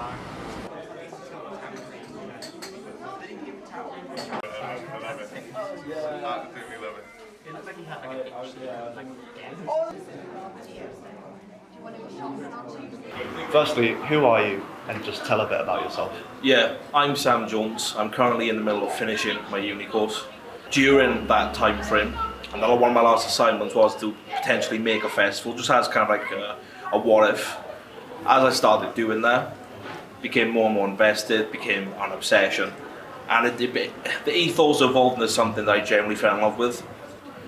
I love it. Absolutely love it. It looks like he had like a Firstly, who are you? And just tell a bit about yourself. Yeah, I'm Sam Jones. I'm currently in the middle of finishing my uni course. During that time frame, and one of my last assignments was to potentially make a festival, just as kind of like a what if. As I started doing that, became more and more invested, became an obsession, and the ethos evolved into something that I generally fell in love with.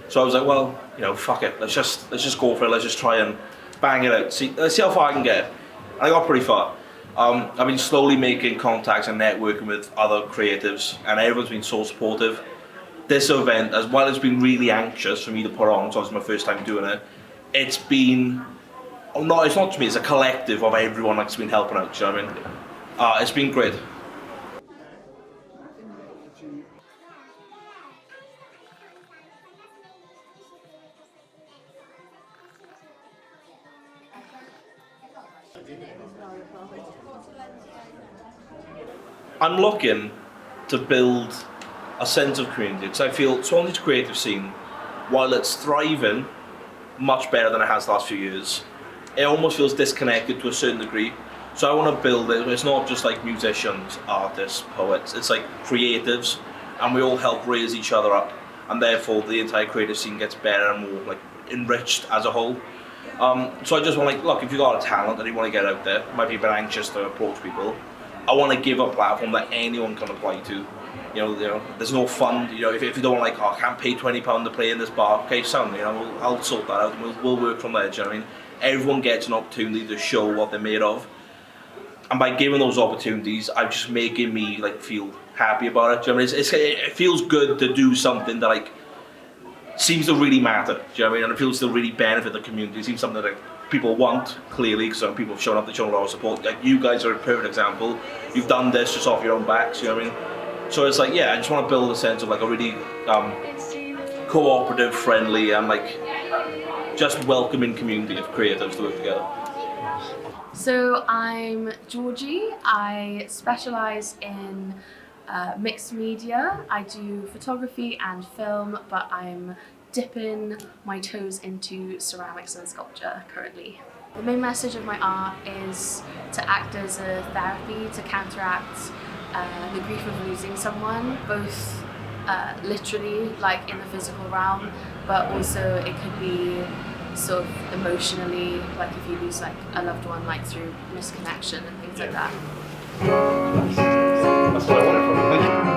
So I was like, well, you know, fuck it, let's just go for it. Let's just try and bang it out. Let's see how far I can get. And I got pretty far. I've been slowly making contacts and networking with other creatives, and everyone's been so supportive. This event, as well as being really anxious for me to put on, so it's my first time doing it, it's not just me, it's a collective of everyone that's been helping out, do you know what I mean? It's been great. I'm looking to build a sense of community, because I feel Swansea's creative scene, while it's thriving much better than it has the last few years, it almost feels disconnected to a certain degree. So I want to build it. It's not just like musicians, artists, poets. It's like creatives, and we all help raise each other up, and therefore the entire creative scene gets better and more like enriched as a whole. So I just want look, if you've got a talent and you want to get out there, might be a bit anxious to approach people, I want to give a platform that anyone can apply to. You know, there's no fund. You know, if you don't want I can't pay £20 to play in this bar. Okay, son, I'll sort that out. And we'll work from there. Do you know what I mean? Everyone gets an opportunity to show what they're made of, and by giving those opportunities, I'm just making me feel happy about it. Do you know what I mean? It feels good to do something that seems to really matter. Do you know what I mean? And it feels to really benefit the community. It seems something that people want, clearly, because people have shown up, they've shown a lot of support. Like you guys are a perfect example. You've done this just off your own backs. You know what I mean? So it's I just want to build a sense of a really cooperative, friendly, and just welcoming community of creatives to work together. So I'm Georgie. I specialise in mixed media. I do photography and film, but I'm dipping my toes into ceramics and sculpture currently. The main message of my art is to act as a therapy to counteract the grief of losing someone, both literally, in the physical realm, but also it could be sort of emotionally, if you lose a loved one, through misconnection and things like that. That's what I wanted from you. Thank you.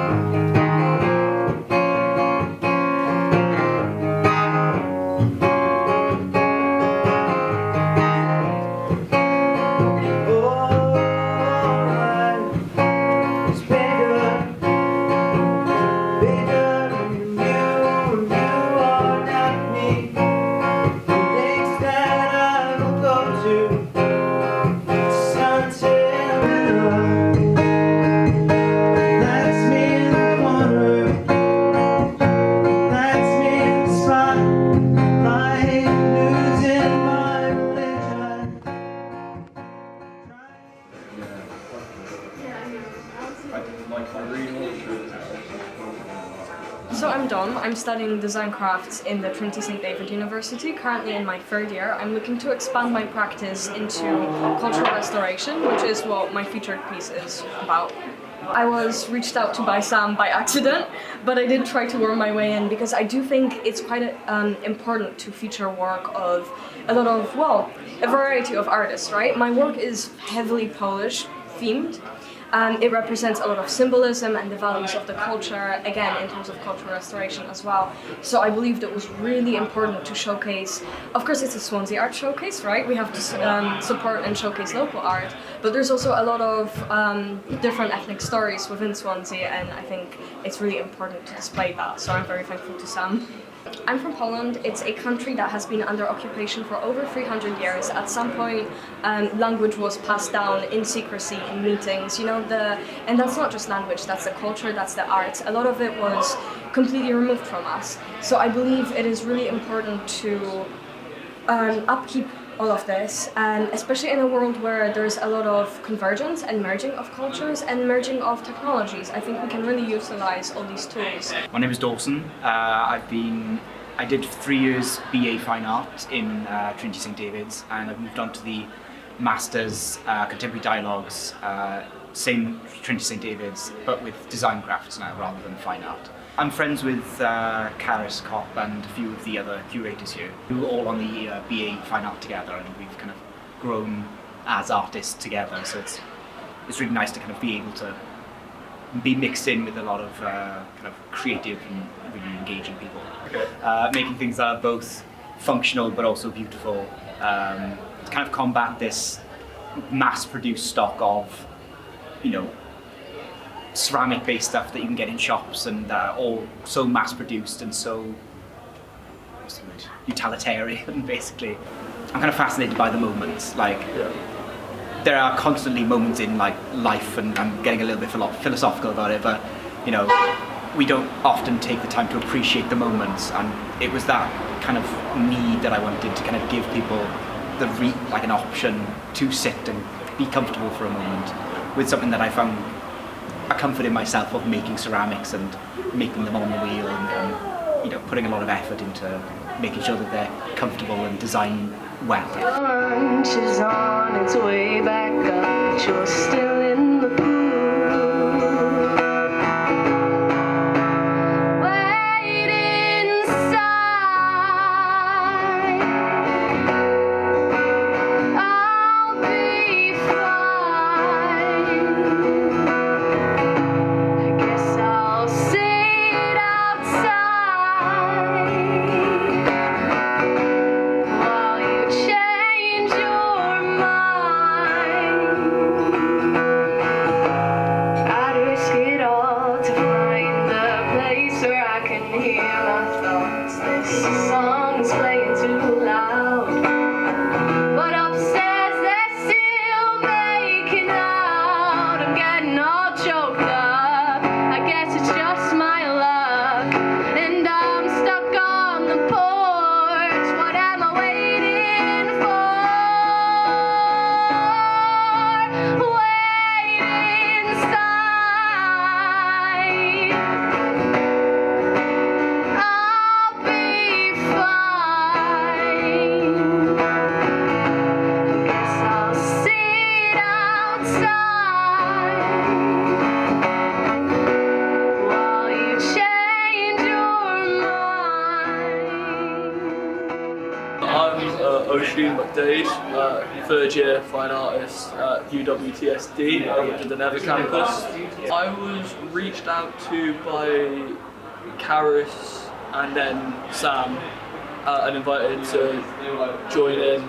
So I'm Dom. I'm studying design crafts in the Trinity St. David University, currently in my third year. I'm looking to expand my practice into cultural restoration, which is what my featured piece is about. I was reached out to by Sam by accident, but I did try to worm my way in because I do think it's quite important to feature work of a lot of, a variety of artists, right? My work is heavily Polish themed. It represents a lot of symbolism and the values of the culture, again, in terms of cultural restoration as well. So I believed it was really important to showcase, of course it's a Swansea Arts Showcase, right? We have to support and showcase local art, but there's also a lot of different ethnic stories within Swansea, and I think it's really important to display that, so I'm very thankful to Sam. I'm from Poland. It's a country that has been under occupation for over 300 years. At some point, language was passed down in secrecy in meetings, and that's not just language, that's the culture, that's the art. A lot of it was completely removed from us. So I believe it is really important to upkeep all of this, and especially in a world where there's a lot of convergence and merging of cultures and merging of technologies. I think we can really utilize all these tools. My name is Dawson. I did 3 years BA Fine Art in Trinity St David's, and I've moved on to the Masters Contemporary Dialogues, same Trinity St David's, but with design crafts now rather than fine art. I'm friends with Caris Kopp and a few of the other curators here, who are all on the BA Fine Art together, and we've kind of grown as artists together. So it's really nice to kind of be able to be mixed in with a lot of kind of creative and really engaging people, making things that are both functional but also beautiful. To kind of combat this mass-produced stock of, you know, ceramic-based stuff that you can get in shops, and all so mass-produced and so, what's the word, utilitarian, basically. I'm kind of fascinated by the moments. Like, there are constantly moments in like life, and I'm getting a little bit philosophical about it, but you know, we don't often take the time to appreciate the moments, and it was that kind of need that I wanted to kind of give people like an option to sit and be comfortable for a moment with something that I found a comfort in myself of making ceramics and making them on the wheel, and you know, putting a lot of effort into making sure that they're comfortable and designed well. Lunch is on its way back up, but you're still in the pool. Wait inside. I'll be fine. I guess I'll sit outside. Change your mind. I'd risk it all to find the place where I can hear my thoughts. This song's playing too loud, but upstairs they're still making out. I'm getting all choked up. I guess it's just my luck, and I'm stuck on the porch. What am I waiting for? Wait inside. I'll be fine. I guess I'll sit outside while you change your mind. I'm Oisin McDade, third year fine artist at UWTSD at the Never campus. I was reached out to by Caris and then Sam and invited to join in.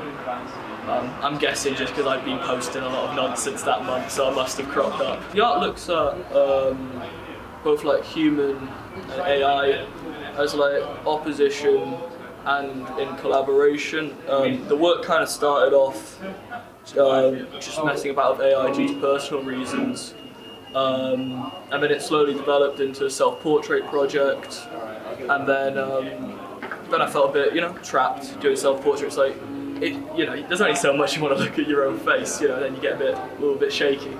I'm guessing just because I've been posting a lot of nonsense that month, so I must have cropped up. The art looks at both like human and AI as like opposition and in collaboration. The work kind of started off just messing about with AI due to personal reasons, and then it slowly developed into a self-portrait project, and then I felt a bit, you know, trapped doing self-portraits. Like, you know, there's only so much you want to look at your own face, you know, then you get a little bit shaky.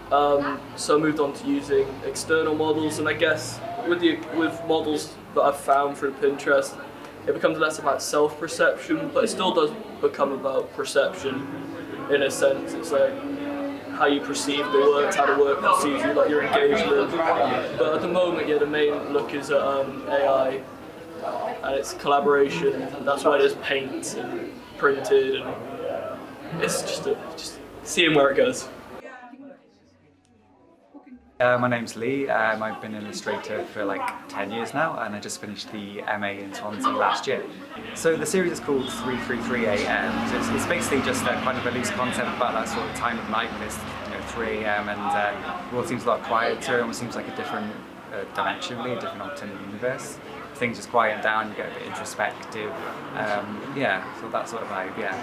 So I moved on to using external models, and I guess with models that I've found through Pinterest, it becomes less about self-perception, but it still does become about perception in a sense. It's like how you perceive the work, how the work perceives you, like your engagement. But at the moment, yeah, the main look is at AI, and it's collaboration. That's why there's paint and printed, and it's just seeing where it goes. My name's Lee. I've been an illustrator for like 10 years now, and I just finished the MA in Swansea last year. So the series is called 333 AM. So it's basically just a kind of a loose concept about that sort of time of night when it's 3 AM and the world seems a lot quieter. It almost seems like a different dimension, really, a different alternate universe. Things just quieten down, you get a bit introspective. Yeah, so that sort of vibe, yeah.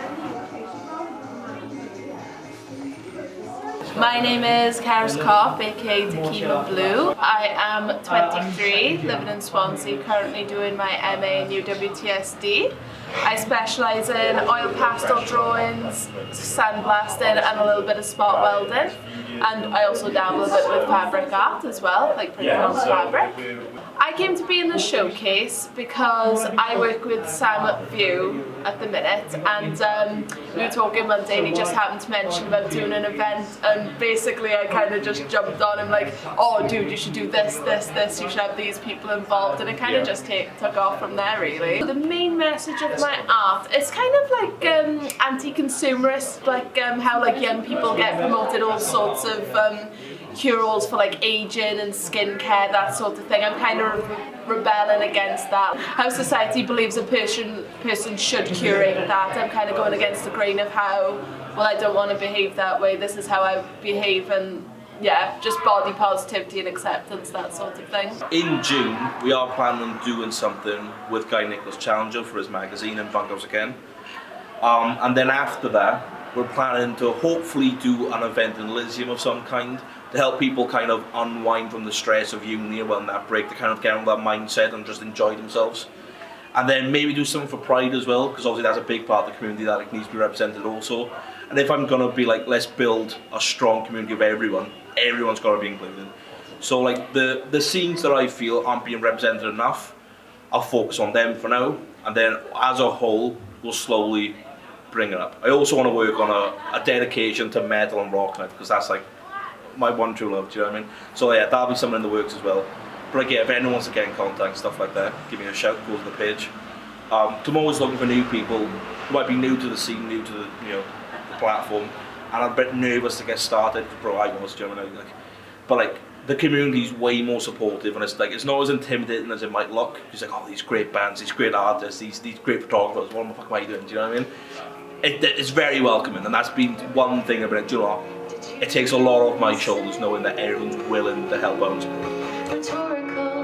My name is Karis Kopp, aka Tequila Blue. I am 23, living in Swansea, currently doing my MA in UWTSD. I specialise in oil pastel drawings, sandblasting and a little bit of spot welding. And I also dabble a bit with fabric art as well, like printing on fabric. I came to be in the showcase because I work with Sam at View at the minute, and we were talking Monday and he just happened to mention about doing an event, and basically I kind of just jumped on him like, oh dude, you should do this, this, this, you should have these people involved, and it kind of just took off from there really. The main message of my art, it's kind of like anti-consumerist, like how like young people get promoted all sorts of cure-alls for like aging and skincare, that sort of thing. I'm kind of rebelling against that. How society believes a person should curate that. I'm kind of going against the grain of how, well, I don't want to behave that way, this is how I behave, and yeah, just body positivity and acceptance, that sort of thing. In June, we are planning on doing something with Guy Nicholas Challenger for his magazine in Bunkhouse again. And then after that, we're planning to hopefully do an event in Elysium of some kind to help people kind of unwind from the stress of uni and when that break, to kind of get on that mindset and just enjoy themselves. And then maybe do something for Pride as well, because obviously that's a big part of the community that needs to be represented also. And if I'm going to be like, let's build a strong community of everyone's got to be included. So like the scenes that I feel aren't being represented enough, I'll focus on them for now, and then as a whole, we'll slowly bring it up. I also want to work on a dedication to metal and rock night, because that's like my one true love, do you know what I mean? So yeah, that'll be something in the works as well. But like, yeah, if anyone wants to get in contact, stuff like that, give me a shout, go to the page. I'm always looking for new people who might be new to the scene, new to the, the platform, and I'm a bit nervous to get started, bro, I was, do you know what I mean? Like, but like, the community's way more supportive, and it's like, it's not as intimidating as it might look. It's like, oh, these great bands, these great artists, these great photographers, what the fuck am I doing, do you know what I mean? It's very welcoming, and that's been one thing about it, do you know what? It takes a lot off my shoulders knowing that everyone's willing to help out and support. Rhetorical.